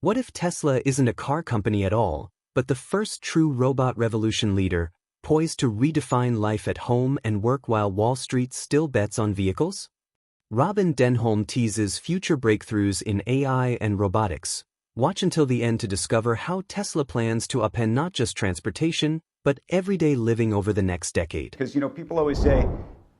What if Tesla isn't a car company at all, but the first true robot revolution leader, poised to redefine life at home and work while Wall Street still bets on vehicles? Robyn Denholm teases future breakthroughs in AI and robotics. Watch until the end to discover how Tesla plans to upend not just transportation, but everyday living over the next decade. Because, people always say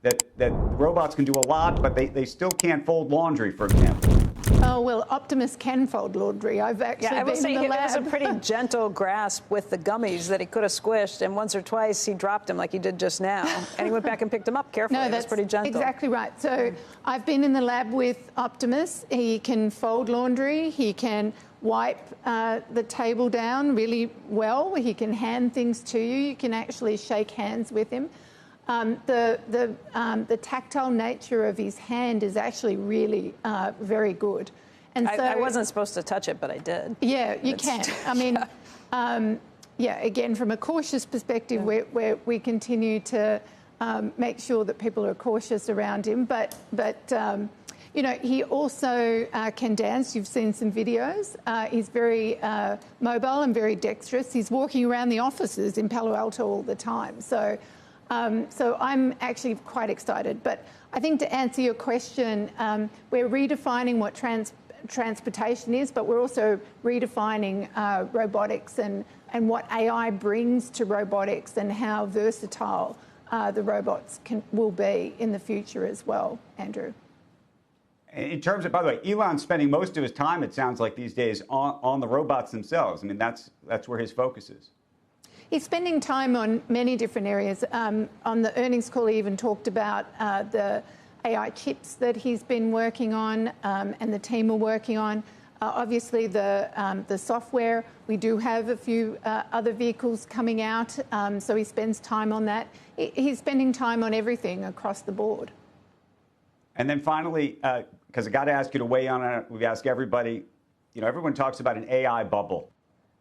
that robots can do a lot, but they still can't fold laundry, for example. Oh, well, Optimus can fold laundry. I've actually been in the lab. It was a pretty gentle grasp with the gummies that he could have squished, and once or twice he dropped him like he did just now. And he went back and picked him up carefully. No, that's pretty gentle. Exactly right. So I've been in the lab with Optimus. He can fold laundry. He can wipe the table down really well. He can hand things to you. You can actually shake hands with him. The tactile nature of his hand is actually really very good. And so I wasn't supposed to touch it, but I did. Yeah, you can. I mean, again, from a cautious perspective, we continue to make sure that people are cautious around him. But he also can dance. You've seen some videos. He's very mobile and very dexterous. He's walking around the offices in Palo Alto all the time. So I'm actually quite excited. But I think to answer your question, we're redefining what transportation is, but we're also redefining robotics and what AI brings to robotics and how versatile the robots will be in the future as well, Andrew. In terms of, by the way, Elon's spending most of his time, it sounds like these days, on the robots themselves. I mean, that's where his focus is. He's spending time on many different areas. On the earnings call, he even talked about the AI chips that he's been working on and the team are working on. Obviously, the software, we do have a few other vehicles coming out, so he spends time on that. He's spending time on everything across the board. And then finally, because I got to ask you to weigh in on it, we've asked everybody, everyone talks about an AI bubble,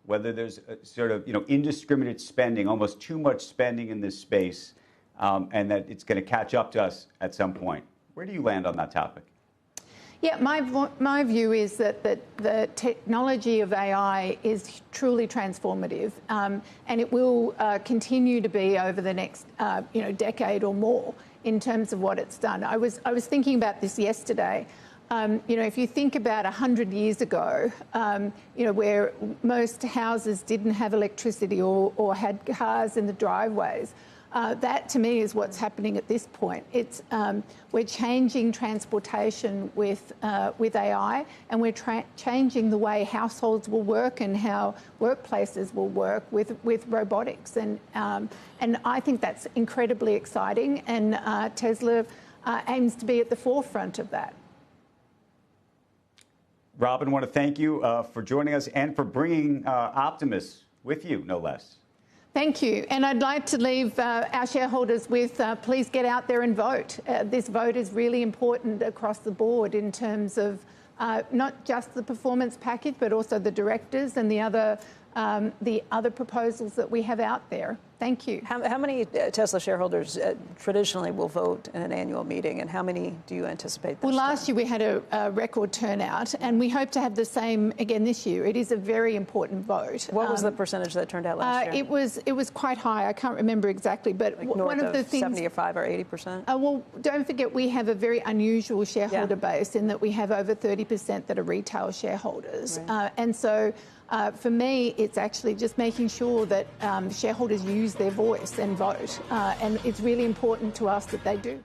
whether there's a sort of, indiscriminate spending, almost too much spending in this space, and that it's going to catch up to us at some point. Where do you land on that topic? Yeah, my view is that the technology of AI is truly transformative, and it will continue to be over the next decade or more in terms of what it's done. I was thinking about this yesterday. If you think about 100 years ago, where most houses didn't have electricity or had cars in the driveways, that to me is what's happening at this point. It's we're changing transportation with AI, and we're changing the way households will work and how workplaces will work with robotics, and I think that's incredibly exciting. And Tesla aims to be at the forefront of that. Robyn, I want to thank you for joining us and for bringing Optimus with you, no less. Thank you. And I'd like to leave our shareholders with, please get out there and vote. This vote is really important across the board in terms of not just the performance package, but also the directors and the other proposals that we have out there. Thank you. How many Tesla shareholders traditionally will vote in an annual meeting, and how many do you anticipate this Well, last year we had a record turnout, and we hope to have the same again this year. It is a very important vote. What was the percentage that turned out last year? It was quite high. I can't remember exactly, but like one of the things, 75 or 80%. Well, don't forget we have a very unusual shareholder base in that we have over 30% that are retail shareholders, and so. For me, it's actually just making sure that shareholders use their voice and vote, and it's really important to us that they do.